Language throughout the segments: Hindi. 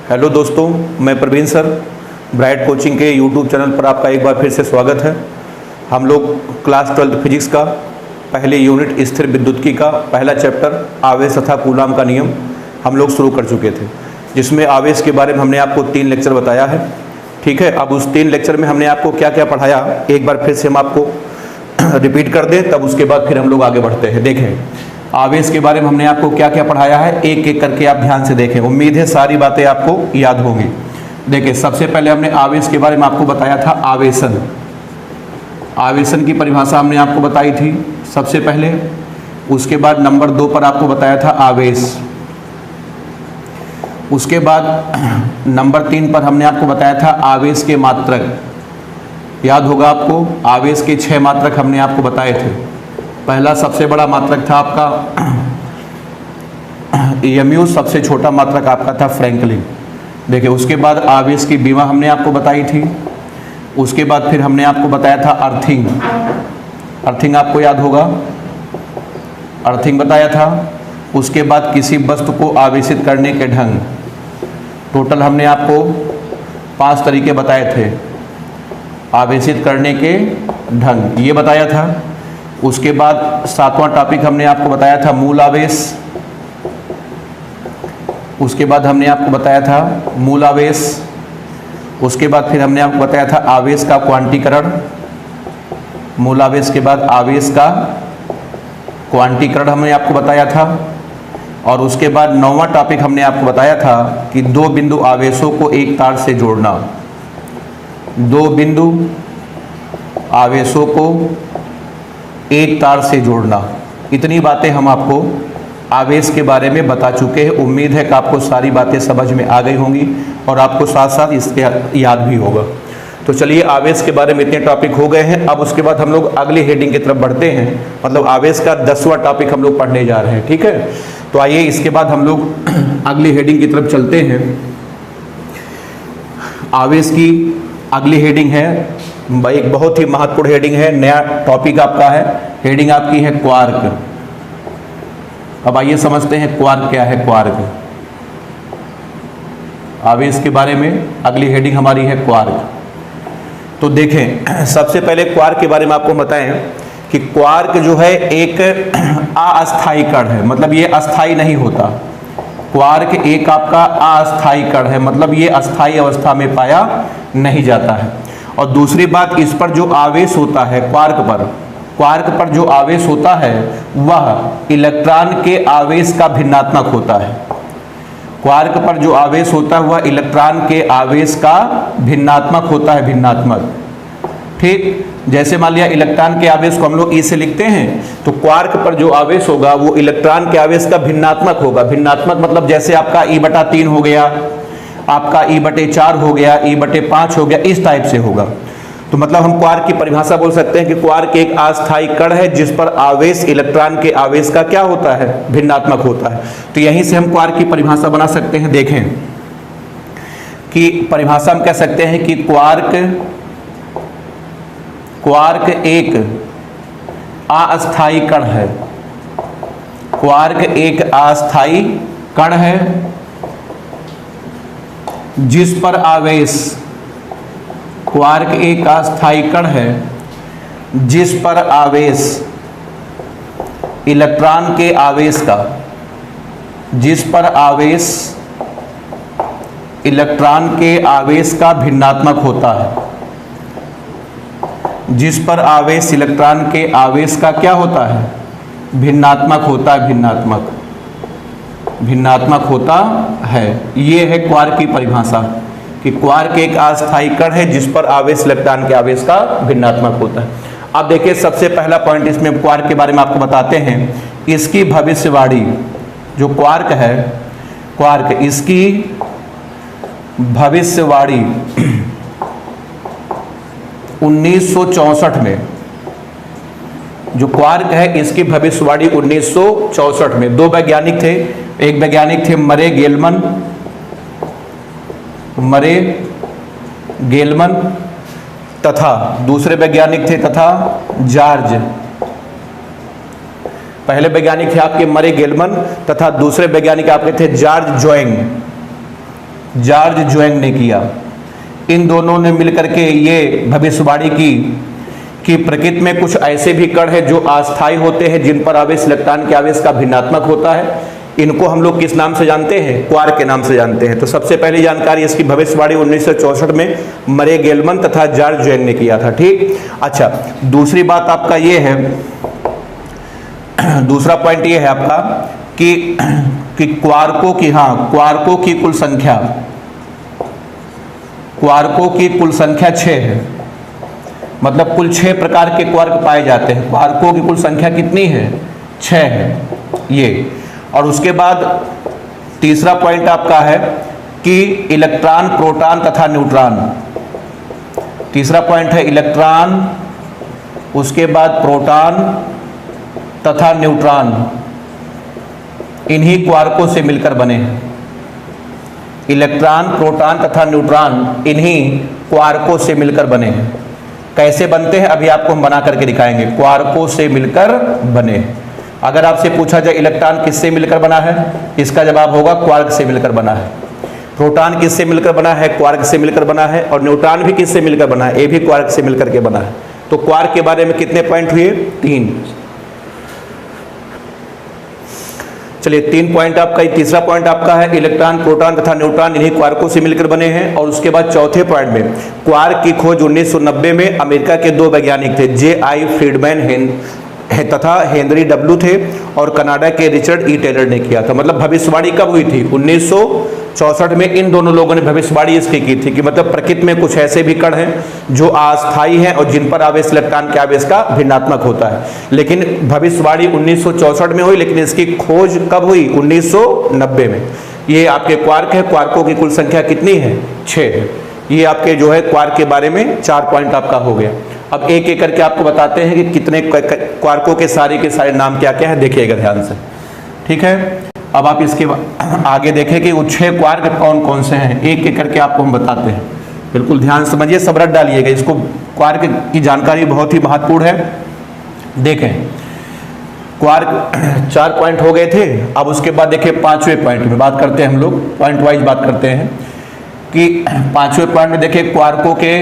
हेलो दोस्तों, मैं प्रवीण सर, ब्राइट कोचिंग के यूट्यूब चैनल पर आपका एक बार फिर से स्वागत है। हम लोग क्लास 12 फिजिक्स का पहले यूनिट स्थिर विद्युत्की का पहला चैप्टर आवेश तथा कूलाम का नियम हम लोग शुरू कर चुके थे, जिसमें आवेश के बारे में हमने आपको 3 लेक्चर बताया है। ठीक है, अब उस 3 लेक्चर में हमने आपको क्या क्या पढ़ाया एक बार फिर से हम आपको रिपीट कर दें, तब उसके बाद फिर हम लोग आगे बढ़ते हैं। देखें आवेश के बारे में हमने आपको क्या क्या पढ़ाया है, एक एक करके आप ध्यान से देखें। उम्मीद है सारी बातें आपको याद होंगी। देखिए सबसे पहले हमने आवेश के बारे में आपको बताया था आवेशन। आवेशन की परिभाषा हमने आपको बताई थी सबसे पहले। उसके बाद नंबर 2 पर आपको बताया था आवेश। उसके बाद नंबर 3 पर हमने आपको बताया था आवेश के मात्रक। याद होगा आपको, आवेश के 6 मात्रक हमने आपको बताए थे। पहला सबसे बड़ा मात्रक था आपका एमयू, सबसे छोटा मात्रक आपका था फ्रैंकलिन। देखिए उसके बाद आवेश की विमा हमने आपको बताई थी। उसके बाद फिर हमने आपको बताया था अर्थिंग। अर्थिंग आपको याद होगा, अर्थिंग बताया था। उसके बाद किसी वस्तु को आवेशित करने के ढंग, टोटल हमने आपको 5 तरीके बताए थे आवेशित करने के ढंग, ये बताया था। उसके बाद 7वां टॉपिक हमने आपको बताया था मूल आवेश। उसके बाद हमने आपको बताया था मूल आवेश। उसके बाद फिर हमने आपको बताया था आवेश का क्वांटीकरण। मूल आवेश के बाद आवेश का क्वांटीकरण हमने आपको बताया था। और उसके बाद 9वां टॉपिक हमने आपको बताया था कि 2 बिंदु आवेशों को एक तार से जोड़ना। 2 बिंदु आवेशों को एक तार से जोड़ना। इतनी बातें हम आपको आवेश के बारे में बता चुके हैं। उम्मीद है कि आपको सारी बातें समझ में आ गई होंगी और आपको साथ साथ इसके याद भी होगा। तो चलिए आवेश के बारे में इतने टॉपिक हो गए हैं। अब उसके बाद हम लोग अगली हेडिंग की तरफ बढ़ते हैं, मतलब आवेश का 10वां टॉपिक हम लोग पढ़ने जा रहे हैं। ठीक है, तो आइए इसके बाद हम लोग अगली हेडिंग की तरफ चलते हैं। आवेश की अगली हेडिंग है, एक बहुत ही महत्वपूर्ण हेडिंग है, नया टॉपिक आपका है। हेडिंग आपकी है क्वार्क। अब आइए समझते हैं क्वार्क क्या है। क्वार्क आवेश के बारे में अगली हेडिंग हमारी है क्वार्क। तो देखें सबसे पहले क्वार्क के बारे में आपको बताएं कि क्वार्क जो है एक अस्थायी कण है, मतलब ये अस्थायी नहीं होता। क्वार्क एक आपका अस्थायी कण है, मतलब ये अस्थायी अवस्था में पाया नहीं जाता है। और दूसरी बात, इस पर जो आवेश होता है क्वार्क पर जो आवेश होता है वह इलेक्ट्रॉन के आवेश का भिन्नात्मक होता है। क्वार्क पर जो आवेश होता है वह इलेक्ट्रॉन के आवेश का भिन्नात्मक होता है, भिन्नात्मक। ठीक, जैसे मान लिया इलेक्ट्रॉन के आवेश को हम लोग ई से लिखते हैं, तो क्वार्क पर जो आवेश होगा वो इलेक्ट्रॉन के आवेश का भिन्नात्मक होगा। भिन्नात्मक मतलब जैसे आपका E/3 हो गया, आपका E/4 हो गया, E/5 हो गया, इस टाइप से होगा। तो मतलब हम क्वार्क की परिभाषा बोल सकते हैं कि क्वार्क एक अस्थायी कण है जिस पर आवेश इलेक्ट्रॉन के आवेश का क्या होता है, भिन्नात्मक होता है। तो यहीं से हम क्वार्क की परिभाषा बना सकते हैं। देखें कि परिभाषा हम कह सकते हैं कि क्वार्क एक अस्थायी कण है। क्वार्क एक अस्थायी कण है जिस पर आवेश, क्वार्क एक अस्थायी कण है जिस पर आवेश इलेक्ट्रॉन के आवेश का, जिस पर आवेश इलेक्ट्रॉन के आवेश का भिन्नात्मक होता है। जिस पर आवेश इलेक्ट्रॉन के आवेश का क्या होता है, भिन्नात्मक होता है, भिन्नात्मक होता है। ये है क्वार्क की परिभाषा कि क्वार्क एक अस्थायी कण है जिस पर आवेश इलेक्ट्रॉन के आवेश का भिन्नात्मक होता है। अब देखिए सबसे पहला पॉइंट इसमें क्वार्क के बारे में आपको बताते हैं। इसकी भविष्यवाणी, जो क्वार्क है, क्वार्क इसकी भविष्यवाणी 1964 में, जो क्वार्क है इसकी भविष्यवाणी 1964 में 2 वैज्ञानिक थे। एक वैज्ञानिक थे मरे गेलमन तथा दूसरे वैज्ञानिक थे जॉर्ज। पहले वैज्ञानिक थे आपके मरे गेलमन तथा दूसरे वैज्ञानिक आपके थे जॉर्ज जोएंग। जॉर्ज ज्वेंग ने किया। इन दोनों ने मिलकर के ये भविष्यवाणी की कि प्रकृति में कुछ ऐसे भी कण हैं जो अस्थायी होते हैं, जिन पर आवेश इलेक्ट्रॉन के आवेश का भिन्नात्मक होता है। इनको हम लोग किस नाम से जानते हैं? क्वार्क के नाम से जानते हैं। तो सबसे पहली जानकारी इसकी भविष्यवाणी 1964 में मरे गेलमन तथा जॉर्ज ज्वेंग ने किया था। ठीक, अच्छा, दूसरी बात आपका ये है, दूसरा पॉइंट ये है आपका कि क्वार्कों की, हाँ, क्वार्कों की कुल संख्या, क्वार्कों की कुल संख्या 6 है। मतलब कुल 6 प्रकार के क्वार्क पाए जाते हैं। क्वार्कों की कुल संख्या कितनी है? 6 है ये। और उसके बाद तीसरा पॉइंट आपका है कि इलेक्ट्रॉन, प्रोटॉन तथा न्यूट्रॉन। तीसरा पॉइंट है इलेक्ट्रॉन, उसके बाद प्रोटॉन तथा न्यूट्रॉन, इन्हीं क्वार्कों से मिलकर बने हैं। इलेक्ट्रॉन, प्रोटॉन तथा न्यूट्रॉन इन्हीं क्वार्कों से मिलकर बने हैं। कैसे बनते हैं अभी आपको हम बना करके दिखाएंगे। क्वार्कों से मिलकर बने हैं। अगर आपसे पूछा जाए इलेक्ट्रॉन किससे मिलकर बना है, इसका जवाब होगा क्वार्क से मिलकर बना है। प्रोटॉन किससे मिलकर बना है? क्वार्क से मिलकर बना है। और न्यूट्रॉन भी किससे मिलकर बना है? ये भी क्वार्क से मिलकर के बना है। तो क्वार्क के बारे में कितने पॉइंट हुए? 3। चलिए, 3 पॉइंट आपका। तीसरा पॉइंट आपका है इलेक्ट्रॉन, प्रोटॉन तथा न्यूट्रॉन इन्हीं क्वार्कों से मिलकर बने हैं। और उसके बाद चौथे पॉइंट में क्वार्क की खोज 1990 में अमेरिका के 2 वैज्ञानिक थे, J.I. फ्रीडमैन तथा हेनरी डब्ल्यू थे, और कनाडा के रिचर्ड ई टेलर ने किया था। मतलब भविष्यवाणी कब हुई थी? 1964 में इन दोनों लोगों ने भविष्यवाणी इसकी की थी कि मतलब प्रकृति में कुछ ऐसे भी कण हैं जो अस्थायी हैं और जिन पर आवेश इलेक्ट्रॉन के आवेश का भिन्नात्मक होता है। लेकिन भविष्यवाणी 1964 में हुई, लेकिन इसकी खोज कब हुई? 1990 में। ये आपके क्वार्क है। क्वार्कों की कुल संख्या कितनी है? 6 है। ये आपके जो है क्वार्क के बारे में 4 पॉइंट आपका हो गया। अब एक एक करके आपको बताते हैं कि कितने क्वार्कों के सारे नाम क्या क्या है, देखिएगा ध्यान से। ठीक है, अब आप इसके आगे देखें कि वो 6 क्वार्क कौन कौन से हैं, एक एक करके आपको हम बताते हैं। बिल्कुल ध्यान समझिए, सब रट डालिएगा इसको। क्वार्क की जानकारी बहुत ही महत्वपूर्ण है। देखें, क्वार्क 4 पॉइंट हो गए थे। अब उसके बाद देखिए 5वें पॉइंट में बात करते हैं, हम लोग पॉइंट वाइज बात करते हैं कि 5वें पॉइंट में देखिए क्वार्कों के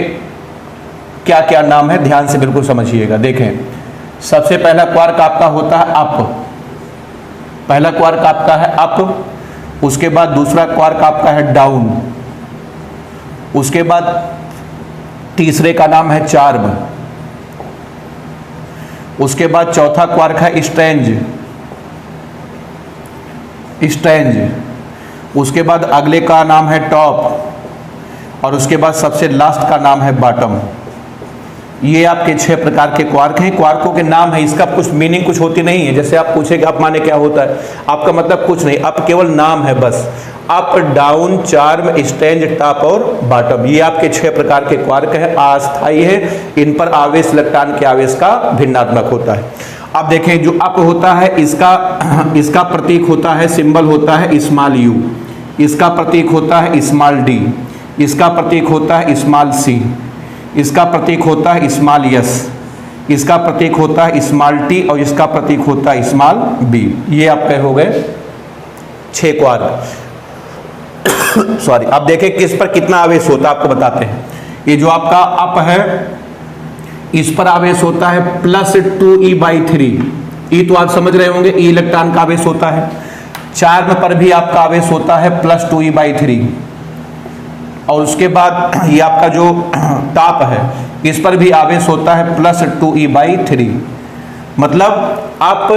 क्या क्या नाम है, ध्यान से बिल्कुल समझिएगा। देखें, सबसे पहला क्वार्क आपका होता है अप। पहला क्वार्क आपका है अप। उसके बाद दूसरा क्वार्क आपका है डाउन। उसके बाद तीसरे का नाम है चार्म। उसके बाद चौथा क्वार्क है स्ट्रेंज। उसके बाद अगले का नाम है टॉप। और उसके बाद सबसे लास्ट का नाम है बॉटम। ये आपके 6 प्रकार के क्वार्क हैं। क्वार्कों के नाम है, इसका कुछ मीनिंग कुछ होती नहीं है। जैसे आप पूछेंगे अप माने क्या होता है, आपका मतलब कुछ नहीं, अप केवल नाम है बस। Up, down, charm, strange, top और बॉटम, ये आपके 6 प्रकार के क्वार्क हैं। अस्थायी है, इन पर आवेश इलेक्ट्रॉन के आवेश का भिन्नात्मक होता है। अब देखें, जो अप होता है इसका प्रतीक होता है, सिंबल होता है स्मॉल यू। इसका प्रतीक होता है स्मॉल डी। इसका प्रतीक होता है स्मॉल सी। इसका प्रतीक होता है स्मॉल एस। इसका प्रतीक होता है स्मॉल टी। और इसका प्रतीक होता है स्मॉल बी। ये आपके हो गए 6 क्वार्क। सॉरी, अब देखें किस पर कितना आवेश होता है, आपको बताते हैं। ये जो आपका अप है, इस पर आवेश होता है +2e/3। ई तो आप समझ रहे होंगे, ई इलेक्ट्रॉन का आवेश होता है। चार्म पर भी आपका आवेश होता है +2e/3। और उसके बाद ये आपका जो टॉप है, इस पर भी आवेश होता है +2e/3। मतलब आप,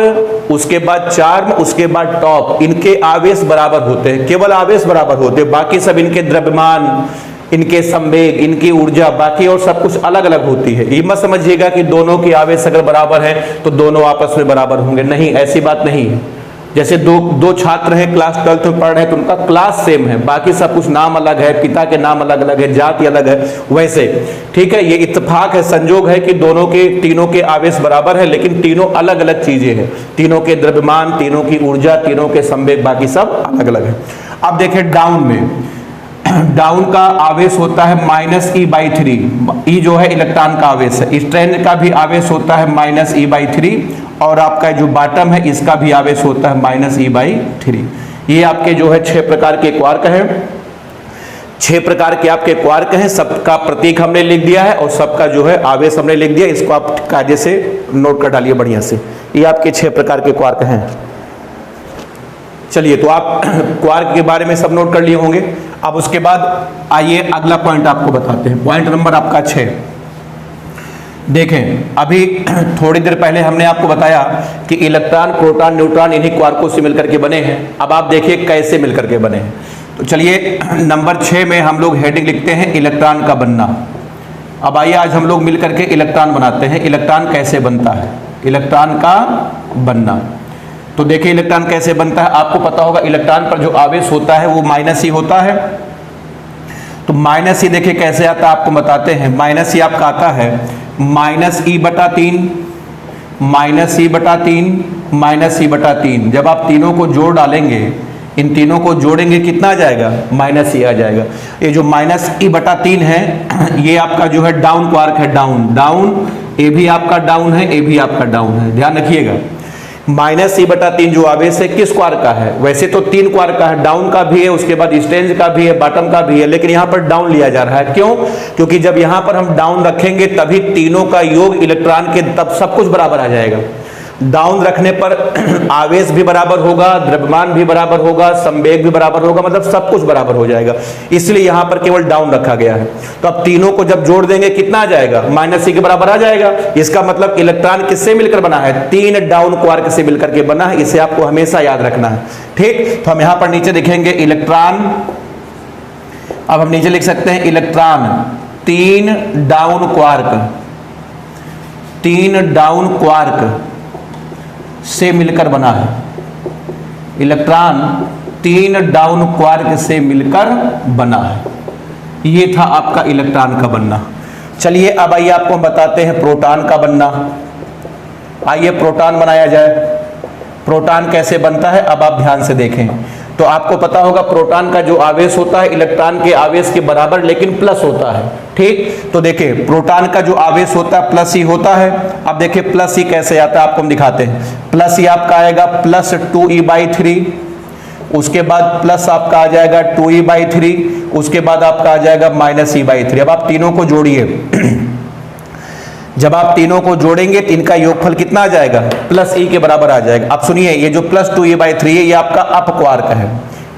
उसके बाद चार्म, उसके बाद टॉप, इनके आवेश बराबर होते हैं, केवल आवेश बराबर होते हैं। बाकी सब इनके द्रव्यमान, इनके संवेग, इनकी ऊर्जा, बाकी और सब कुछ अलग अलग होती है। ये मत समझिएगा कि दोनों की आवेश अगर बराबर है तो दोनों आपस में बराबर होंगे, नहीं, ऐसी बात नहीं है। जैसे दो छात्र हैं, क्लास 12th में पढ़ रहे हैं, तो उनका क्लास सेम है, बाकी सब कुछ नाम अलग है, पिता के नाम अलग अलग है, जाति अलग है, वैसे। ठीक है, ये इत्तेफाक है, संजोग है कि तीनों के आवेश बराबर है, लेकिन तीनों अलग अलग चीजें हैं। तीनों के द्रव्यमान, तीनों की ऊर्जा, तीनों के संवेग, बाकी सब अलग अलग है। अब देखें डाउन में, डाउन का आवेश होता है -e/3। ई जो है इलेक्ट्रॉन का आवेश है। स्ट्रेंज का भी आवेश होता है -e/3। और आपका जो बॉटम है, इसका भी आवेश होता है -e/3। ये आपके जो है 6 प्रकार के क्वार्क हैं। 6 प्रकार के आपके क्वार्क हैं, सबका प्रतीक हमने लिख दिया है और सबका जो है आवेश हमने लिख दिया। इसको आप कायदे से नोट कर डालिए बढ़िया से। ये आपके 6 प्रकार के क्वार्क हैं। चलिए, तो आप क्वार्क के बारे में सब नोट कर लिए होंगे। अब उसके बाद आइए अगला पॉइंट आपको बताते हैं, पॉइंट नंबर आपका 6। देखें, अभी थोड़ी देर पहले हमने आपको बताया कि इलेक्ट्रॉन, प्रोटॉन, न्यूट्रॉन इन्हीं क्वार्कों से मिलकर के बने हैं। अब आप देखिए कैसे मिलकर के बने हैं। तो चलिए, नंबर 6 में हम लोग हेडिंग लिखते हैं इलेक्ट्रॉन का बनना। अब आइए आज हम लोग मिलकर के इलेक्ट्रॉन बनाते हैं। इलेक्ट्रॉन कैसे बनता है, इलेक्ट्रॉन का बनना। तो देखिए इलेक्ट्रॉन कैसे बनता है। आपको पता होगा इलेक्ट्रॉन पर जो आवेश होता है वो माइनस ही होता है। तो माइनस ही देखिए कैसे आता है, आपको बताते हैं। माइनस ही आपका आता है -e/3, -e/3, -e/3। जब आप तीनों को जोड़ डालेंगे, इन तीनों को जोड़ेंगे, कितना आ जाएगा, -e आ जाएगा। ये जो -e/3 है ये आपका जो है डाउन क्वार्क है, डाउन। ये भी आपका डाउन है, ये भी आपका डाउन है, ध्यान रखिएगा। -e/3 जो आवेश है किस क्वार्क का है, वैसे तो 3 क्वार्क का है, डाउन का भी है, उसके बाद स्ट्रेंज का भी है, बॉटम का भी है, लेकिन यहां पर डाउन लिया जा रहा है। क्यों? क्योंकि जब यहां पर हम डाउन रखेंगे तभी तीनों का योग इलेक्ट्रॉन के, तब सब कुछ बराबर आ जाएगा। डाउन रखने पर आवेश भी बराबर होगा, द्रव्यमान भी बराबर होगा, संवेग भी बराबर होगा, मतलब सब कुछ बराबर हो जाएगा। इसलिए यहां पर केवल डाउन रखा गया है। तो अब तीनों को जब जोड़ देंगे कितना आ जाएगा, -e के बराबर आ जाएगा। इसका मतलब इलेक्ट्रॉन किससे मिलकर बना है, 3 डाउन क्वार्क से मिलकर के बना है। इसे आपको हमेशा याद रखना है, ठीक। तो हम यहां पर नीचे लिखेंगे इलेक्ट्रॉन। अब हम नीचे लिख सकते हैं electron 3 down quark, 3 down quark से मिलकर बना है। इलेक्ट्रॉन 3 डाउन क्वार्क से मिलकर बना है। ये था आपका इलेक्ट्रॉन का बनना। चलिए अब आइए आपको हम बताते हैं प्रोटॉन का बनना। आइए प्रोटॉन बनाया जाए। प्रोटॉन कैसे बनता है, अब आप ध्यान से देखें। तो आपको पता होगा प्रोटॉन का जो आवेश होता है इलेक्ट्रॉन के आवेश के बराबर, लेकिन प्लस होता है, ठीक। तो देखिए प्रोटॉन का जो आवेश होता है प्लस ही होता है। अब देखिए प्लस ही कैसे आता है, आपको हम दिखाते हैं। प्लस ही आपका आएगा +2e/3, उसके बाद प्लस आपका आ जाएगा 2e/3, उसके बाद आपका आ जाएगा -e/3। अब आप तीनों को जोड़िए। जब आप तीनों को जोड़ेंगे तो इनका योगफल कितना आ जाएगा, +e के बराबर आ जाएगा। अब सुनिए, ये जो +2e/3 है ये आपका अप क्वार्क है,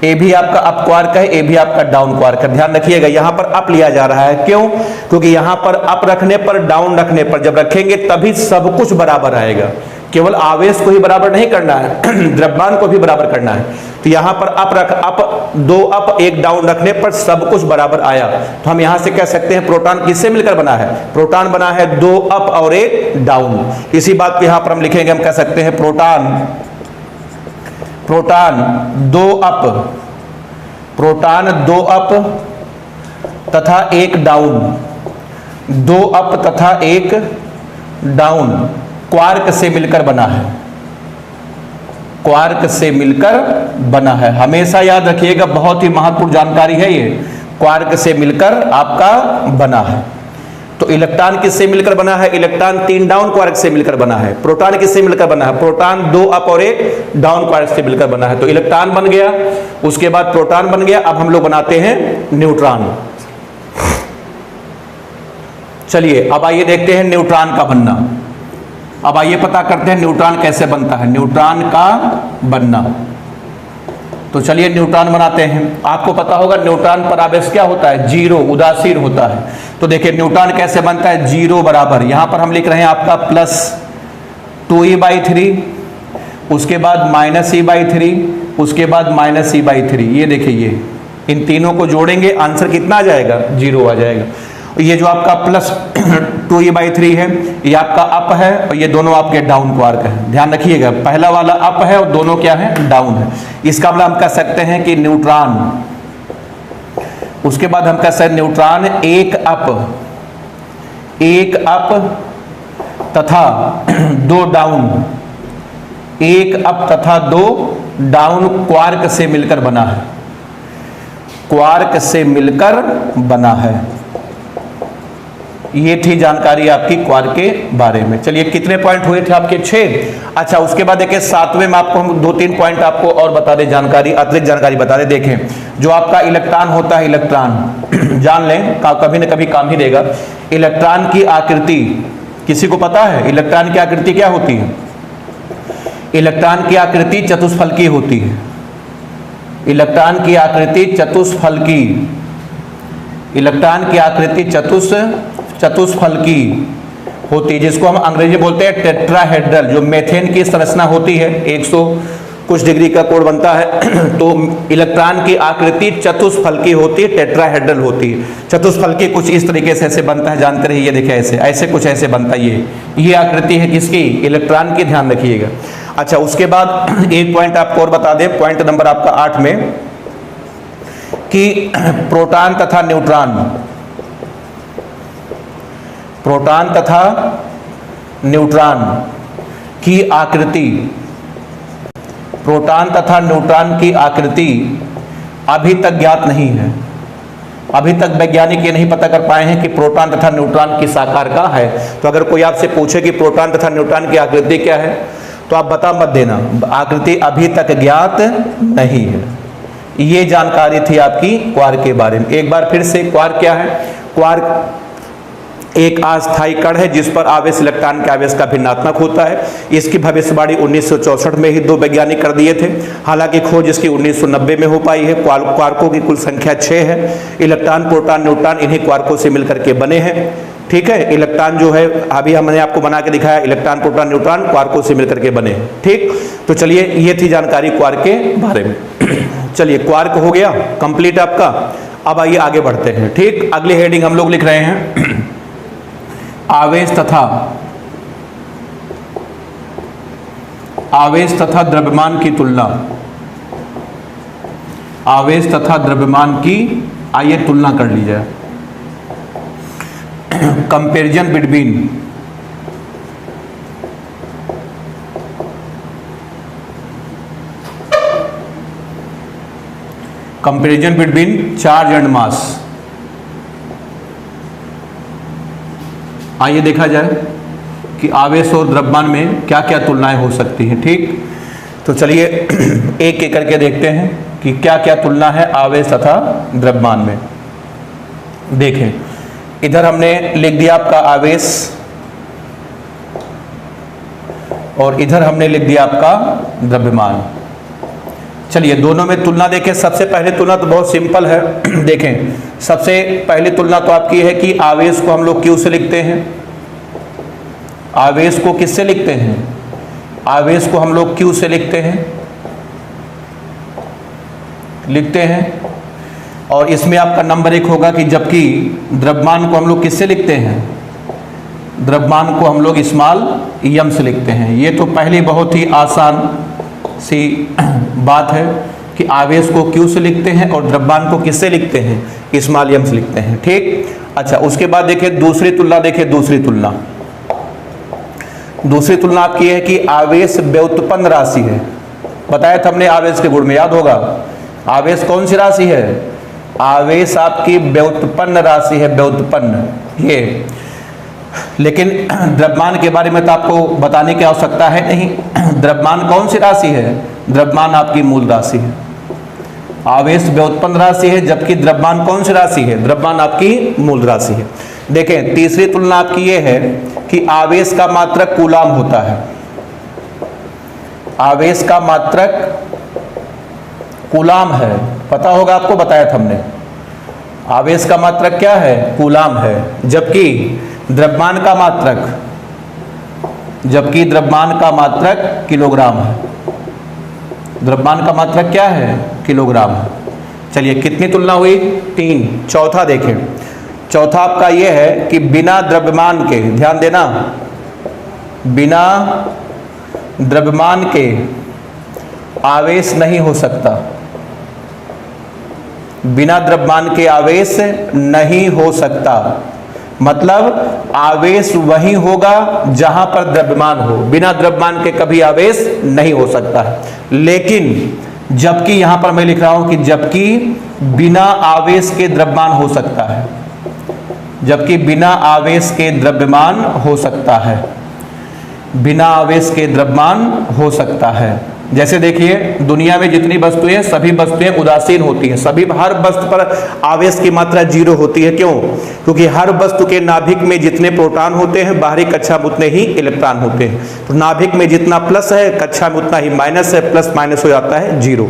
ये भी आपका अप क्वार्क है, ये भी आपका डाउन क्वार्क है। ध्यान रखिएगा यहां पर अप लिया जा रहा है। क्यों? क्योंकि यहां पर अप रखने पर, डाउन रखने पर जब रखेंगे तभी सब कुछ बराबर आएगा। केवल आवेश को ही बराबर नहीं करना है, द्रव्यमान को भी बराबर करना है। तो यहां पर अप 2 अप 1 डाउन रखने पर सब कुछ बराबर आया। तो हम यहां से कह सकते हैं प्रोटॉन किससे मिलकर बना है, प्रोटॉन बना है 2 अप और 1 डाउन। इसी बात को यहां पर हम लिखेंगे, हम कह सकते हैं प्रोटॉन 2 अप तथा 1 डाउन, 2 अप तथा 1 डाउन क्वार्क से मिलकर बना है, क्वार्क से मिलकर बना है। हमेशा याद रखिएगा, बहुत ही महत्वपूर्ण जानकारी है ये, क्वार्क से मिलकर आपका बना है। तो इलेक्ट्रॉन किससे मिलकर बना है, इलेक्ट्रॉन 3 डाउन क्वार्क से मिलकर बना है। प्रोटॉन किससे मिलकर बना है, प्रोटॉन 2 अप और 1 डाउन क्वार्क से मिलकर बना है। तो इलेक्ट्रॉन बन गया, उसके बाद प्रोटॉन बन गया। अब हम लोग बनाते हैं न्यूट्रॉन। चलिए अब आइए देखते हैं न्यूट्रॉन का बनना। अब आइए पता करते हैं न्यूट्रॉन कैसे बनता है, न्यूट्रॉन का बनना। तो चलिए न्यूट्रॉन बनाते हैं। आपको पता होगा न्यूट्रॉन पर आवेश क्या होता है, 0, उदासीन होता है। तो देखिए न्यूट्रॉन कैसे बनता है, 0 बराबर, यहां पर हम लिख रहे हैं आपका +2e/3, उसके बाद -e/3, उसके बाद -e/3। ये देखिए, ये इन तीनों को जोड़ेंगे, आंसर कितना आ जाएगा, 0 आ जाएगा। ये जो आपका +2e/3 है ये आपका अप है और ये दोनों आपके डाउन क्वार्क है। ध्यान रखिएगा, पहला वाला अप है और दोनों क्या है, डाउन है। इसका मतलब हम कह सकते हैं कि न्यूट्रॉन, उसके बाद हम कह सकते हैं न्यूट्रॉन 1 अप तथा 2 डाउन, 1 अप तथा 2 डाउन क्वार्क से मिलकर बना है, क्वार्क से मिलकर बना है। ये थी जानकारी आपकी क्वार्क के बारे में। चलिए कितने पॉइंट हुए थे आपके? 6। अच्छा, उसके बाद देखिए 7वें में आपको हम 2-3 पॉइंट आपको और बता दें, जानकारी, अतिरिक्त जानकारी बता दें। देखें, जो आपका इलेक्ट्रॉन होता है, इलेक्ट्रॉन जान लें, कभी न कभी काम ही देगा। इलेक्ट्रॉन की आकृति किसी को पता है? इलेक्ट्रॉन की आकृति क्या होती है? इलेक्ट्रॉन की आकृति चतुष्फलकी होती है। इलेक्ट्रॉन की आकृति चतुष्फलकी, इलेक्ट्रॉन की आकृति चतुष्फलकी होती है, जिसको हम अंग्रेजी बोलते हैं टेट्राहेड्रल। जो मेथेन की संरचना होती है 100 कुछ डिग्री का कोण बनता है तो इलेक्ट्रॉन की आकृति चतुष्फलकी होती है, टेट्राहेड्रल होती है। चतुष्फलकी कुछ इस तरीके से ऐसे बनता है, जानते रहिए। देखिए ऐसे ऐसे कुछ ऐसे बनता है। ये आकृति है किसकी? इलेक्ट्रॉन की, ध्यान रखिएगा। अच्छा, उसके बाद एक पॉइंट आपको और बता दें, पॉइंट नंबर आपका 8 में, कि प्रोटॉन तथा न्यूट्रॉन, प्रोटॉन तथा न्यूट्रॉन की आकृति, प्रोटॉन तथा न्यूट्रॉन की आकृति अभी तक ज्ञात नहीं है। अभी तक वैज्ञानिक ये नहीं पता कर पाए हैं कि प्रोटॉन तथा न्यूट्रॉन किस आकार का है। तो अगर कोई आपसे पूछे कि प्रोटॉन तथा न्यूट्रॉन की आकृति क्या है, तो आप बता मत देना, आकृति अभी तक ज्ञात नहीं है। ये जानकारी थी आपकी क्वार्क के बारे में। एक बार फिर से, क्वार्क क्या है? क्वार्क एक अस्थायी कण है जिस पर आवेश इलेक्ट्रॉन के आवेश का भिन्नात्मक होता है। इसकी भविष्यवाणी 1964 में ही 2 वैज्ञानिक कर दिए थे। हालांकि खोज इसकी 1990 में हो पाई है। क्वार्कों की कुल संख्या 6 है। इलेक्ट्रॉन, प्रोटॉन, न्यूट्रॉन इन्हीं क्वार्कों से मिलकर के बने हैं। ठीक है, इलेक्ट्रॉन जो है अभी हमने आपको बना के दिखाया, इलेक्ट्रॉन, प्रोटॉन, न्यूट्रॉन क्वार्कों से मिलकर के बने। ठीक, तो चलिए ये थी जानकारी क्वार्क के बारे में। चलिए, क्वार्क हो गया कंप्लीट आपका। अब आइए आगे बढ़ते हैं। ठीक, अगली हेडिंग हम लोग लिख रहे हैं आवेश तथा द्रव्यमान की तुलना। आवेश तथा द्रव्यमान की आइए तुलना कर ली जाए। Comparison between, comparison between charge and mass. आइए देखा जाए कि आवेश और द्रव्यमान में क्या क्या तुलनाएं हो सकती हैं। ठीक, तो चलिए एक एक करके देखते हैं कि क्या क्या तुलना है आवेश तथा द्रव्यमान में। देखें, इधर हमने लिख दिया आपका आवेश और इधर हमने लिख दिया आपका द्रव्यमान। चलिए दोनों में तुलना देखें। सबसे पहले तुलना तो बहुत सिंपल है। देखें, सबसे पहली तुलना तो आपकी है कि आवेश को हम लोग क्यू से लिखते हैं। आवेश को किससे लिखते हैं? आवेश को हम लोग क्यू से लिखते हैं। और इसमें आपका नंबर 1 होगा कि जबकि द्रव्यमान को हम लोग किससे लिखते हैं? द्रव्यमान को हम लोग स्मॉल एम से लिखते हैं। ये तो पहले बहुत ही आसान सी बात है कि आवेश को क्यू से लिखते हैं और द्रव्यमान को किससे लिखते हैं? स्मॉल एम से लिखते हैं। ठीक, अच्छा, उसके बाद देखिए दूसरी तुलना। देखिए दूसरी तुलना आपकी है कि आवेश व्युत्पन्न राशि है। बताया था हमने आवेश के गुण में, याद होगा। आवेश कौन सी राशि है? आवेश आपकी व्युत्पन्न राशि है, व्युत्पन्न। ये लेकिन द्रव्यमान के बारे में तो आपको बताने की आवश्यकता है नहीं। द्रव्यमान कौन सी राशि है? द्रव्यमान आपकी मूल राशि है। आवेश व्युत्पन्न राशि है, जबकि द्रव्यमान कौन सी राशि है? द्रव्यमान आपकी मूल राशि है। देखें, तीसरी तुलना आपकी ये है कि आवेश का मात्रक कूलाम होता है। आवेश का मात्रक कूलाम है, पता होगा आपको, बताया था हमने। आवेश का मात्रक क्या है? कूलाम है। जबकि द्रव्यमान का मात्रक किलोग्राम है। द्रव्यमान का मात्रक क्या है? किलोग्राम है। चलिए कितनी तुलना हुई? 3। चौथा देखें, चौथा आपका यह है कि बिना द्रव्यमान के, ध्यान देना, बिना द्रव्यमान के आवेश नहीं हो सकता। बिना द्रव्यमान के आवेश नहीं हो सकता। मतलब आवेश वही होगा जहां पर द्रव्यमान हो। बिना द्रव्यमान के कभी आवेश नहीं हो सकता है। लेकिन जबकि यहां पर मैं लिख रहा हूं कि जबकि बिना आवेश के द्रव्यमान हो सकता है। जबकि बिना आवेश के द्रव्यमान हो सकता है, बिना आवेश के द्रव्यमान हो सकता है। जैसे देखिए दुनिया में जितनी वस्तुएं, सभी वस्तुएं उदासीन होती हैं, सभी हर वस्तु पर आवेश की मात्रा 0 होती है। क्यों? क्योंकि हर वस्तु के नाभिक में जितने प्रोटॉन होते हैं, बाहरी कक्षा में उतने ही इलेक्ट्रॉन होते हैं। तो नाभिक में जितना प्लस है, कक्षा में उतना ही माइनस है, प्लस माइनस हो जाता है 0।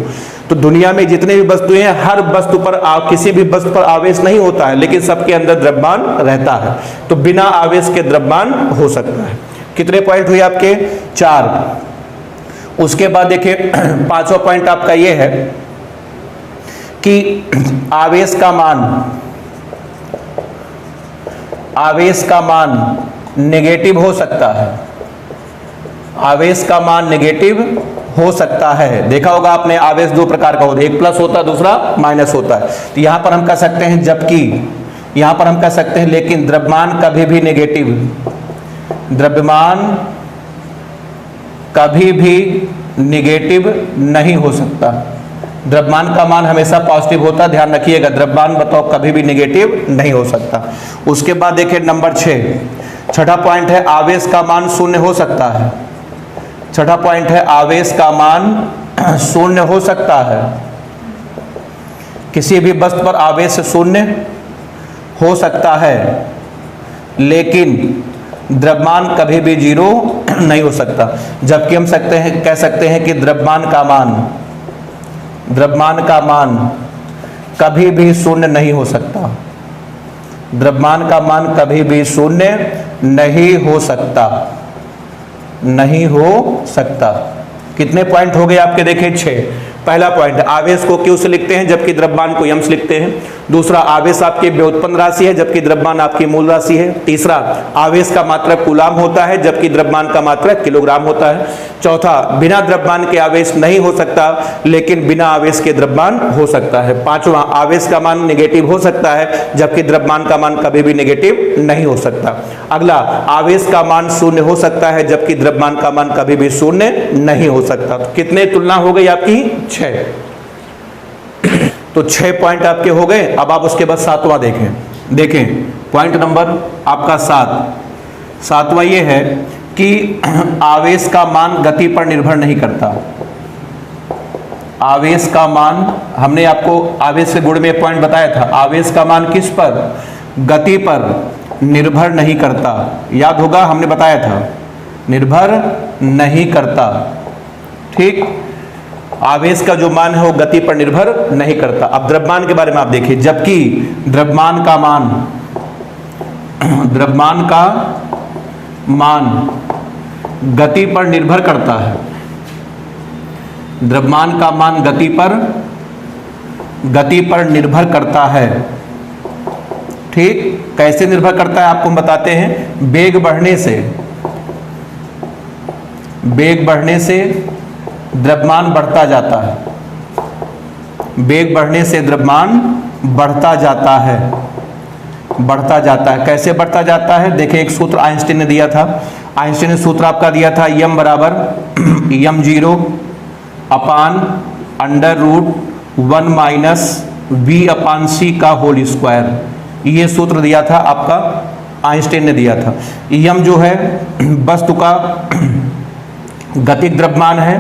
तो दुनिया में जितने भी वस्तुएं हैं, हर वस्तु पर किसी भी वस्तु पर आवेश नहीं होता है, लेकिन सबके अंदर द्रव्यमान रहता है। तो बिना आवेश के द्रव्यमान हो सकता है। कितने पॉइंट हुए आपके? 4। उसके बाद देखिए 5वां पॉइंट आपका ये है कि आवेश का मान नेगेटिव हो सकता है। आवेश का मान नेगेटिव हो सकता है। देखा होगा आपने, आवेश 2 प्रकार का होता है, एक प्लस होता है, दूसरा माइनस होता है। तो यहां पर हम कह सकते हैं जबकि, यहां पर हम कह सकते हैं लेकिन द्रव्यमान कभी भी नेगेटिव, द्रव्यमान कभी भी नेगेटिव नहीं हो सकता। द्रव्यमान का मान हमेशा पॉजिटिव होता है, ध्यान रखिएगा। द्रव्यमान बताओ कभी भी नेगेटिव नहीं हो सकता। उसके बाद देखिए नंबर 6, छठा पॉइंट है आवेश का मान शून्य हो सकता है। छठा पॉइंट है आवेश का मान शून्य हो सकता है। किसी भी वस्तु पर आवेश शून्य हो सकता है, लेकिन द्रव्यमान कभी भी 0 नहीं हो सकता। जबकि हम कह सकते हैं कि द्रव्यमान का मान कभी भी शून्य नहीं हो सकता। द्रव्यमान का मान कभी भी शून्य नहीं हो सकता, नहीं हो सकता। कितने पॉइंट हो गए आपके? देखिए 6। पहला पॉइंट, आवेश को क्यू से लिखते हैं जबकि द्रव्यमान को एम से लिखते हैं। दूसरा, आवेश आपकी व्युत्पन्न राशि है जबकि द्रव्यमान आपकी मूल राशि है। तीसरा, आवेश का मात्रक कूलाम होता है जबकि द्रव्यमान का मात्रक किलोग्राम होता है। चौथा, बिना द्रव्यमान के आवेश नहीं हो सकता, लेकिन बिना आवेश के द्रव्यमान हो सकता है। पांचवा, आवेश का मान नेगेटिव हो सकता है जबकि द्रव्यमान का मान कभी भी नेगेटिव नहीं हो सकता। अगला, आवेश का मान शून्य हो सकता है जबकि द्रव्यमान का मान कभी भी शून्य नहीं हो सकता। तो कितने तुलना हो गई आपकी? 6। तो 6 पॉइंट आपके हो गए। अब आप उसके बाद 7वां देखें पॉइंट नंबर आपका 7। 7वां ये है कि आवेश का मान गति पर निर्भर नहीं करता। आवेश का मान, हमने आपको आवेश के गुण में पॉइंट बताया था, आवेश का मान किस पर? गति पर निर्भर नहीं करता। याद होगा हमने बताया था, निर्भर नहीं करता। ठीक, आवेश का जो मान है वो गति पर निर्भर नहीं करता। अब द्रव्यमान के बारे में आप देखिए, जबकि द्रव्यमान का मान गति पर निर्भर करता है। द्रव्यमान का मान गति पर निर्भर करता है। ठीक, कैसे निर्भर करता है आपको हम बताते हैं। वेग बढ़ने से द्रव्यमान बढ़ता जाता है। वेग बढ़ने से द्रव्यमान बढ़ता जाता है। कैसे बढ़ता जाता है? देखिए एक सूत्र आइंस्टीन ने दिया था। आइंस्टीन ने सूत्र आपका दिया था, m बराबर m0 अपान √1 माइनस v/c का होल स्क्वायर। ये सूत्र दिया था आपका, आइंस्टीन ने दिया था। m जो है वस्तु का गतिक द्रव्यमान है।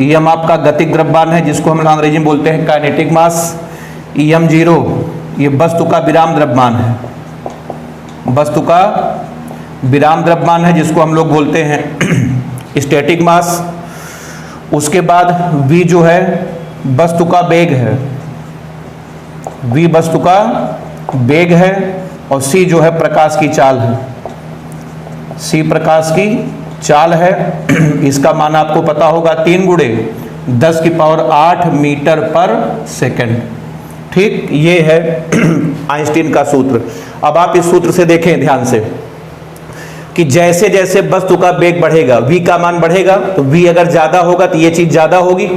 m आपका गतिक द्रव्यमान है जिसको हम अंग्रेजी में बोलते हैं काइनेटिक मास। m0 ये वस्तु का विराम द्रव्यमान है। वस्तु का विराम द्रव्यमान है जिसको हम लोग बोलते हैं स्टैटिक मास। उसके बाद v जो है वस्तु का वेग है। v वस्तु का वेग है और c जो है प्रकाश की चाल है। c प्रकाश की चाल है। इसका मान आपको पता होगा 3 गुणे 10⁸ मीटर पर सेकंड। ठीक, ये है आइंस्टीन का सूत्र। अब आप इस सूत्र से देखें ध्यान से कि जैसे जैसे वस्तु का वेग बढ़ेगा, v का मान बढ़ेगा, तो v अगर ज्यादा होगा तो ये चीज ज्यादा होगी,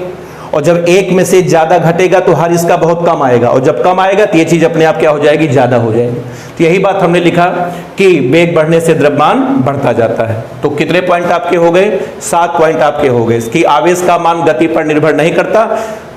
और जब एक में से ज्यादा घटेगा तो हर इसका बहुत कम आएगा, और जब कम आएगा तो ये चीज अपने आप क्या हो जाएगी? ज्यादा हो जाएगी। तो यही बात हमने लिखा कि वेग बढ़ने से द्रव्यमान बढ़ता जाता है। तो कितने पॉइंट आपके हो गए? 7 पॉइंट आपके हो गए कि आवेश का मान गति पर निर्भर नहीं करता,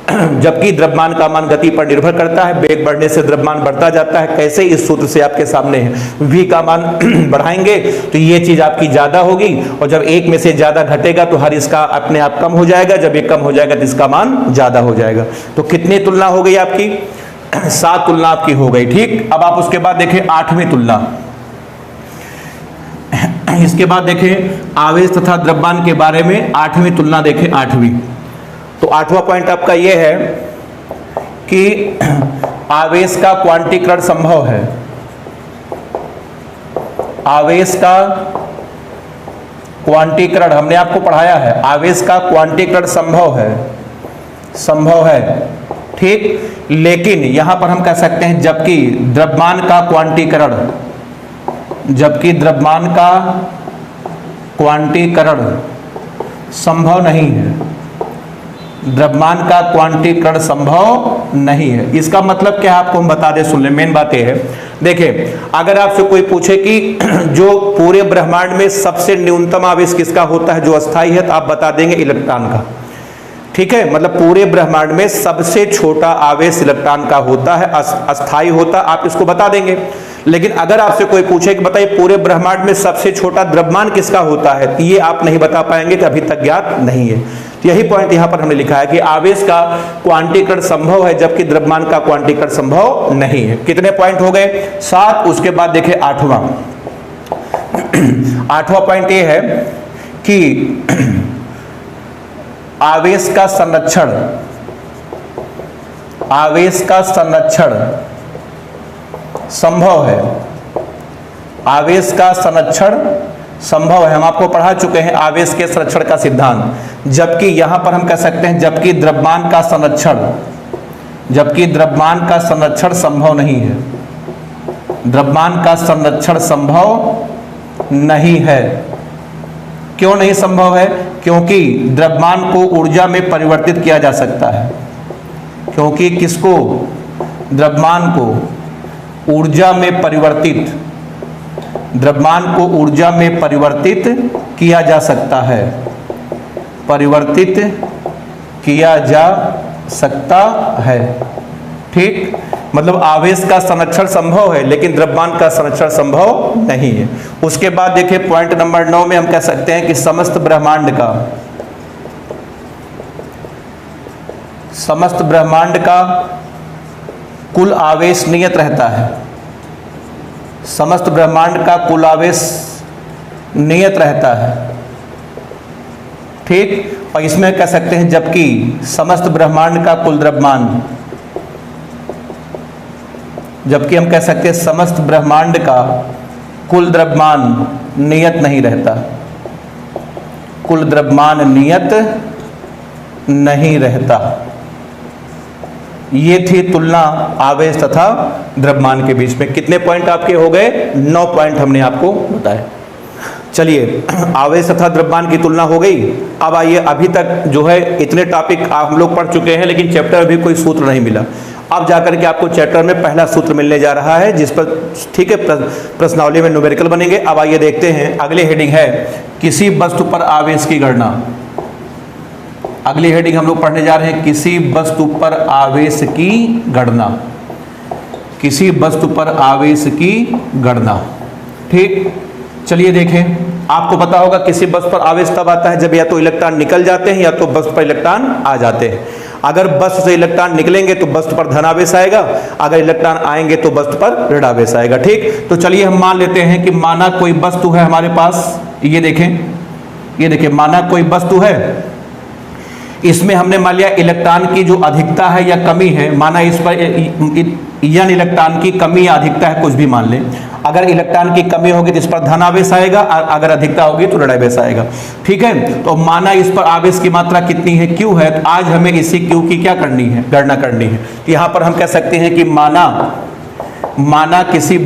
जबकि द्रव्यमान का मान गति पर निर्भर करता है, वेग बढ़ने से द्रव्यमान बढ़ता जाता है। कैसे? इस सूत्र से आपके सामने है, v का मान बढ़ाएंगे तो ये चीज आपकी ज्यादा होगी, और जब एक में से ज्यादा घटेगा तो हर इसका अपने आप कम हो जाएगा, जब ये कम हो जाएगा तो इसका मान ज्यादा हो जाएगा। तो कितनी तुलना हो गई आपकी? 7 तुलना आपकी हो गई। ठीक, अब आप उसके बाद देखें 8वीं तुलना। इसके बाद देखें आवेश तथा द्रव्यमान के बारे में 8वीं तुलना देखें। 8वीं, तो 8वां पॉइंट आपका यह है कि आवेश का क्वांटीकरण संभव है। आवेश का क्वांटीकरण हमने आपको पढ़ाया है, आवेश का क्वांटीकरण संभव है। ठीक, लेकिन यहां पर हम कह सकते हैं जबकि द्रव्यमान का क्वांटीकरण संभव नहीं है। द्रव्यमान का क्वांटीकरण संभव नहीं है। इसका मतलब क्या है आपको हम बता दें, सुन ले। मेन बात यह है, देखिए अगर आपसे कोई पूछे कि जो पूरे ब्रह्मांड में सबसे न्यूनतम आवेश किसका होता है जो अस्थायी है, तो आप बता देंगे इलेक्ट्रॉन का। ठीक है, मतलब पूरे ब्रह्मांड में सबसे छोटा आवेश इलेक्ट्रॉन का होता है, अस्थायी होता, आप इसको बता देंगे। लेकिन अगर आपसे कोई पूछे कि बताइए पूरे ब्रह्मांड में सबसे छोटा द्रव्यमान किसका होता है, तो ये आप नहीं बता पाएंगे कि अभी तक ज्ञात नहीं है। तो यही पॉइंट यहां पर हमने लिखा है कि आवेश का क्वांटीकरण संभव है जबकि द्रव्यमान का क्वांटीकरण संभव नहीं है। कितने पॉइंट हो गए? 7। उसके बाद देखिए 8वां। 8वां पॉइंट ये है कि आवेश का संरक्षण संभव है। आवेश का संरक्षण संभव है। हम आपको पढ़ा चुके हैं आवेश के संरक्षण का सिद्धांत। जबकि यहां पर हम कह सकते हैं जबकि द्रव्यमान का संरक्षण संभव नहीं है। द्रव्यमान का संरक्षण संभव नहीं है। क्यों नहीं संभव है? क्योंकि द्रव्यमान को ऊर्जा में परिवर्तित किया जा सकता है। क्योंकि किसको? द्रव्यमान को ऊर्जा में परिवर्तित किया जा सकता है। ठीक, मतलब आवेश का संरक्षण संभव है लेकिन द्रव्यमान का संरक्षण संभव नहीं है। उसके बाद देखिए पॉइंट नंबर 9 में हम कह सकते हैं कि समस्त ब्रह्मांड का कुल आवेश नियत रहता है। समस्त ब्रह्मांड का कुल आवेश नियत रहता है। ठीक, और इसमें कह सकते हैं जबकि समस्त ब्रह्मांड का कुल द्रव्यमान, जबकि हम कह सकते हैं समस्त ब्रह्मांड का कुल द्रव्यमान नियत नहीं रहता। कुल द्रव्यमान नियत नहीं रहता। ये थी तुलना आवेश तथा द्रव्यमान के बीच में। कितने पॉइंट आपके हो गए? 9 पॉइंट हमने आपको बताए। चलिए, आवेश तथा द्रव्यमान की तुलना हो गई। अब आइए, अभी तक जो है इतने टॉपिक हम लोग पढ़ चुके हैं लेकिन चैप्टर में भी कोई सूत्र नहीं मिला। अब जाकर के आपको चैप्टर में पहला सूत्र मिलने जा रहा है जिस पर ठीक है प्रश्नावली में न्यूमेरिकल बनेंगे। अब आइए देखते हैं, अगली हेडिंग है किसी वस्तु पर आवेश की गणना। अगली हेडिंग हम लोग पढ़ने जा रहे हैं किसी वस्तु पर आवेश की गणना। किसी वस्तु पर आवेश की गणना। ठीक, चलिए देखें, आपको पता होगा किसी वस्तु पर आवेश तब आता है जब या तो इलेक्ट्रॉन निकल जाते हैं या तो वस्तु पर इलेक्ट्रॉन आ जाते हैं। अगर वस्तु से इलेक्ट्रॉन निकलेंगे तो वस्तु पर धनावेश आएगा, अगर इलेक्ट्रॉन आएंगे तो वस्तु पर ऋणावेश आएगा। ठीक, तो चलिए हम मान लेते हैं कि माना कोई वस्तु है हमारे पास, ये देखें माना कोई वस्तु है, इसमें हमने मान लिया इलेक्ट्रॉन की जो अधिकता है या कमी है, माना इस पर यन इलेक्ट्रॉन की कमी या अधिकता है, कुछ भी मान लें। अगर इलेक्ट्रॉन की कमी होगी तो इस पर धनावेश आएगा, अगर अधिकता होगी तो ऋणावेश आएगा। ठीक है, तो माना इस पर आवेश की मात्रा कितनी है? Q है। तो आज हमें इसी Q की क्या करनी है? गणना करनी है। तो यहां पर हम कह सकते हैं कि माना किसी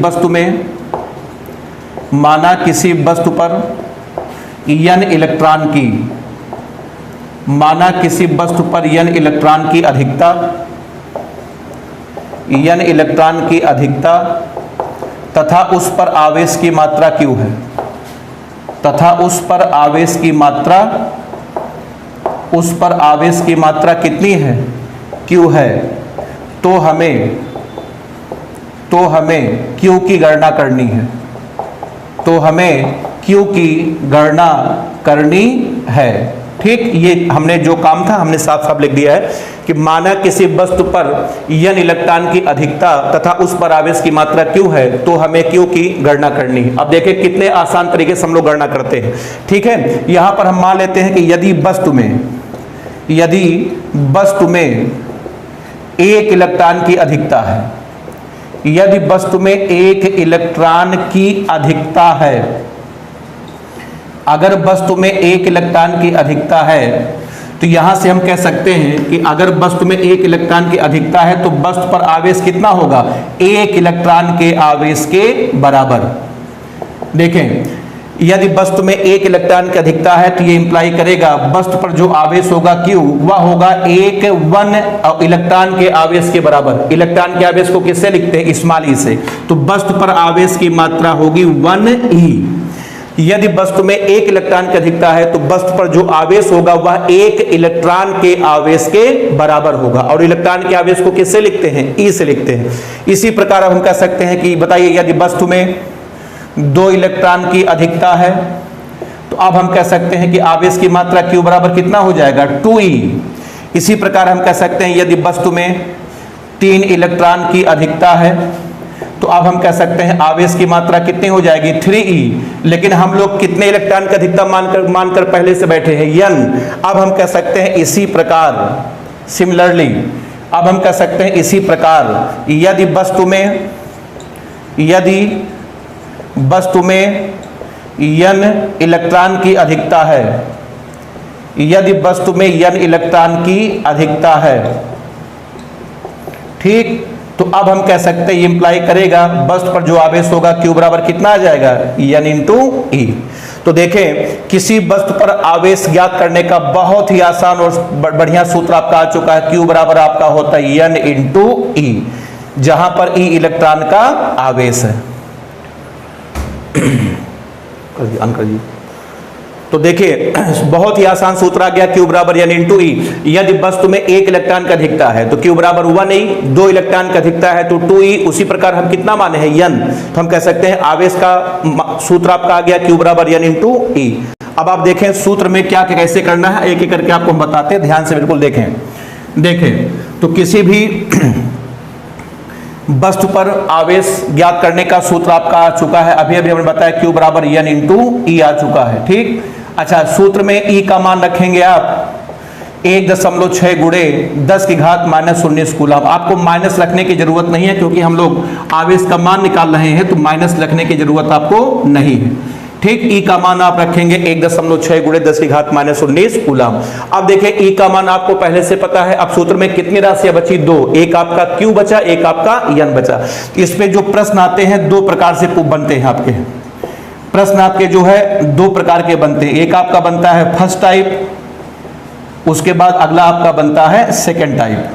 वस्तु पर यन इलेक्ट्रॉन की, माना किसी वस्तु पर यन इलेक्ट्रॉन की अधिकता तथा उस पर आवेश की मात्रा Q है, तथा उस पर आवेश की मात्रा कितनी है? Q है तो हमें Q की गणना करनी है, तो हमें Q की गणना करनी है। ठीक, ये हमने जो काम था हमने साफ साफ लिख दिया है कि माना किसी वस्तु पर n इलेक्ट्रॉन की अधिकता तथा उस पर आवेश की मात्रा Q है तो हमें Q की गणना करनी है। अब देखें कितने आसान तरीके से हम लोग गणना करते हैं। ठीक है, यहां पर हम मान लेते हैं कि यदि वस्तु में एक इलेक्ट्रॉन की अधिकता है, यदि वस्तु में एक इलेक्ट्रॉन की अधिकता है, अगर वस्तु में एक इलेक्ट्रॉन की अधिकता है तो यहां से हम कह सकते हैं कि अगर वस्तु में एक इलेक्ट्रॉन की अधिकता है तो वस्तु पर आवेश कितना होगा, एक इलेक्ट्रॉन के आवेश के बराबर। देखें, यदि वस्तु में एक इलेक्ट्रॉन की अधिकता है तो ये इंप्लाई करेगा वस्तु पर जो आवेश होगा Q वह होगा एक 1 इलेक्ट्रॉन के आवेश के बराबर। इलेक्ट्रॉन के आवेश को किससे लिखते हैं, स्मॉल ई से, तो वस्तु पर आवेश की मात्रा होगी 1e। यदि वस्तु में एक इलेक्ट्रॉन की अधिकता है तो वस्तु पर जो आवेश होगा वह एक इलेक्ट्रॉन के आवेश के बराबर होगा, और इलेक्ट्रॉन के आवेश को किससे लिखते हैं, ई से लिखते हैं। इसी प्रकार हम कह सकते हैं कि बताइए यदि वस्तु में 2 इलेक्ट्रॉन की अधिकता है तो अब हम कह सकते हैं कि आवेश की मात्रा Q बराबर कितना हो जाएगा, 2e। इसी प्रकार हम कह सकते हैं यदि वस्तु में 3 इलेक्ट्रॉन की अधिकता है तो अब हम कह सकते हैं आवेश की मात्रा कितनी हो जाएगी, 3e। लेकिन हम लोग कितने इलेक्ट्रॉन की अधिकता मानकर पहले से बैठे हैं, n। अब हम कह सकते हैं इसी प्रकार सिमिलरली, अब हम कह सकते हैं इसी प्रकार यदि वस्तु में n इलेक्ट्रॉन की अधिकता है, यदि वस्तु में n इलेक्ट्रॉन की अधिकता है, ठीक, तो अब हम कह सकते हैं इंप्लाई करेगा वस्तु पर जो आवेश होगा Q बराबर कितना आ जाएगा, n इंटू ई। तो देखें किसी वस्तु पर आवेश ज्ञात करने का बहुत ही आसान और बढ़िया सूत्र आपका आ चुका है। Q बराबर आपका होता है n इंटू ई, जहां पर ई इलेक्ट्रॉन का आवेश है। तो देखिए बहुत ही आसान सूत्र आ गया, Q बराबर n इंटू ई। यदि वस्तु में एक इलेक्ट्रॉन की अधिकता है तो Q बराबर 1e, 2 इलेक्ट्रॉन की अधिकता है तो 2e। उसी प्रकार हम कितना माने हैं, n, तो हम कह सकते हैं आवेश का सूत्र आपका आ गया Q बराबर n इंटू ई। अब आप देखें सूत्र में क्या कैसे करना है, एक एक करके आपको हम बताते हैं, ध्यान से बिल्कुल देखें। तो किसी भी वस्तु पर आवेश ज्ञात करने का सूत्र आपका आ चुका है, अभी हमने बताया Q बराबर n इंटू ई आ चुका है। ठीक, अच्छा, सूत्र में E का मान रखेंगे आप 1.6 गुणे 10 की घात -19 कूलम। आपको माइनस रखने की जरूरत नहीं है क्योंकि हम लोग आवेश का मान निकाल रहे हैं, तो माइनस रखने की जरूरत आपको नहीं है। ठीक, E का मान आप रखेंगे 1.6 गुणे 10 की घात -19 कूलम। अब देखिए E का मान आपको पहले से पता है। अब सूत्र में कितनी राशियां बची, 2, एक आपका Q बचा, एक आपका n बचा। इसमें जो प्रश्न आते हैं 2 प्रकार से बनते हैं आपके प्रश्न, आपके जो है 2 प्रकार के बनते हैं। एक आपका बनता है फर्स्ट टाइप, उसके बाद अगला आपका बनता है सेकंड टाइप।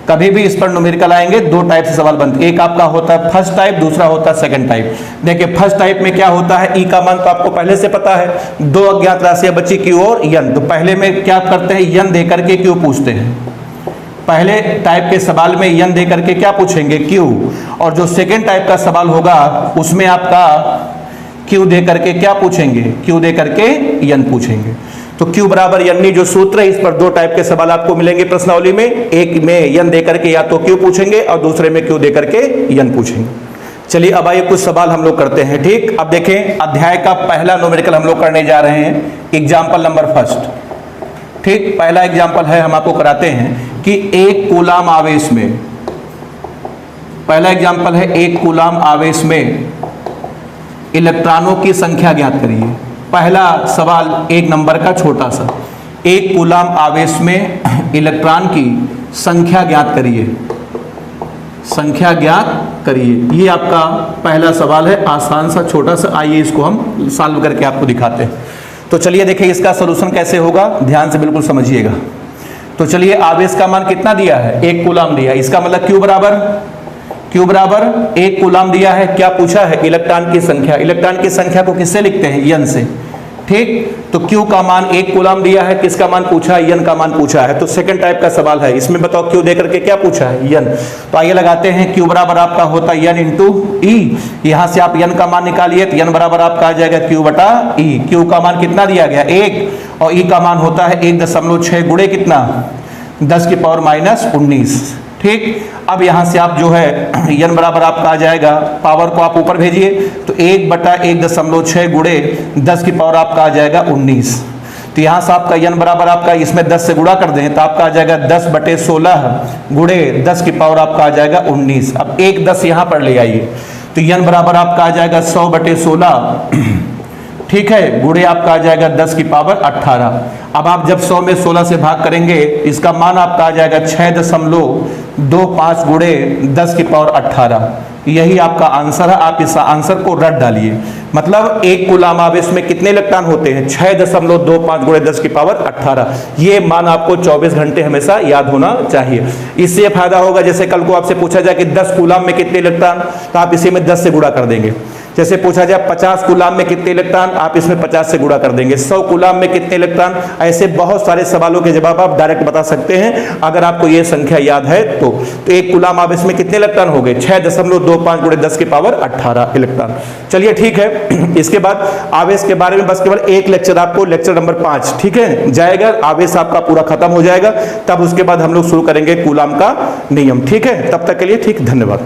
कभी भी इस पर न्यूमेरिकल आएंगे 2 टाइप से सवाल बनते हैं, एक आपका होता है फर्स्ट टाइप, दूसरा होता है सेकंड टाइप। देखिए फर्स्ट टाइप में क्या होता है, E का मान तो आपको पहले से पता है, 2 अज्ञात राशियां बची Q और n। तो पहले में क्या करते हैं, n दे करके Q पूछते हैं। पहले टाइप के सवाल में n दे करके क्या पूछेंगे, Q, और जो सेकेंड टाइप का सवाल होगा उसमें आपका Q दे करके क्या पूछेंगे, Q दे करके n पूछेंगे। तो Q बराबर n जो सूत्र है, इस पर 2 टाइप के सवाल आपको मिलेंगे प्रश्नावली में। एक में n दे करके या तो Q पूछेंगे और दूसरे में Q दे करके n पूछेंगे। चलिए अब आइए कुछ सवाल हम लोग करते हैं। ठीक, अब देखें अध्याय का पहला न्यूमेरिकल हम लोग करने जा रहे हैं, एग्जाम्पल नंबर फर्स्ट। ठीक, पहला एग्जाम्पल है, हम आपको कराते हैं कि 1 कूलाम आवेश में, पहला एग्जाम्पल है 1 कूलाम आवेश में इलेक्ट्रॉनों की संख्या ज्ञात करिए। पहला सवाल 1 नंबर का छोटा सा, 1 कूलाम आवेश में इलेक्ट्रॉन की संख्या ज्ञात करिए, संख्या ज्ञात करिए। ये आपका पहला सवाल है, आसान सा छोटा सा। आइए इसको हम सॉल्व करके आपको दिखाते हैं। तो चलिए देखिए इसका सलूशन कैसे होगा, ध्यान से बिल्कुल समझिएगा। तो चलिए आवेश का मान कितना दिया है, 1 कूलाम दिया है, इसका मतलब Q बराबर 1 कूलाम दिया है। क्या पूछा है, इलेक्ट्रॉन की संख्या। इलेक्ट्रॉन की संख्या को किससे लिखते हैं, n से। ठीक। तो Q का मान 1 कूलम दिया है, किसका मान पूछा है, N का मान पूछा है। तो सेकंड टाइप का सवाल है, इसमें बताओ Q दे करके क्या पूछा है, N। तो आइए लगाते हैं, Q बराबर आपका होता है N इंटू E। यहां से आप N का मान निकालिए तो N बराबर आपका आ जाएगा Q बटा E। Q का मान कितना दिया गया 1 और E का मान होता है 1.6 गुणे कितना 10 की पावर -19। ठीक। अब यहां से आप जो है n बराबर आपका आ जाएगा, पावर को आप ऊपर भेजिए तो 1/1.6 गुणे 10 की पावर आपका आ जाएगा 19। तो यहां से आपका n बराबर आपका इसमें 10 से गुणा कर दें तो आपका आ जाएगा 10/16 गुणे 10 की पावर आपका आ जाएगा 19। अब 1 10 यहां पर ले आइए तो n बराबर आपका आ जाएगा 100/16, ठीक है, गुणे आपका आ जाएगा 10 की पावर 18। अब आप जब 100 में 16 से भाग करेंगे इसका मान आपका आ जाएगा 6.25 गुणे 10 की पावर 18। यही आपका आंसर है। आप इस आंसर को रट डालिए, मतलब 1 कूलम आवेश में कितने इलेक्ट्रॉन होते हैं 6.25 गुणे 10 की पावर 18। ये मान आपको 24 घंटे हमेशा याद होना चाहिए। इससे फायदा होगा, जैसे कल को आपसे पूछा जाए कि 10 कूलम में कितने इलेक्ट्रॉन, तो आप इसी में 10 से गुणा कर देंगे। जैसे पूछा जाए 50 कूलम में कितने इलेक्ट्रॉन, आप इसमें 50 से गुणा कर देंगे। 100 कूलम में कितने इलेक्ट्रॉन, ऐसे बहुत सारे सवालों के जवाब आप डायरेक्ट बता सकते हैं अगर आपको ये संख्या याद है तो 1 कूलम आवेश में कितने इलेक्ट्रॉन हो गए 6.25 गुणे 10 की पावर 18 इलेक्ट्रॉन। चलिए ठीक है, इसके बाद आवेश के बारे में बस केवल एक लेक्चर आपको, लेक्चर नंबर 5, ठीक है, जाएगा। आवेश आपका पूरा खत्म हो जाएगा, तब उसके बाद हम लोग शुरू करेंगे कूलम का नियम। ठीक है, तब तक के लिए ठीक, धन्यवाद।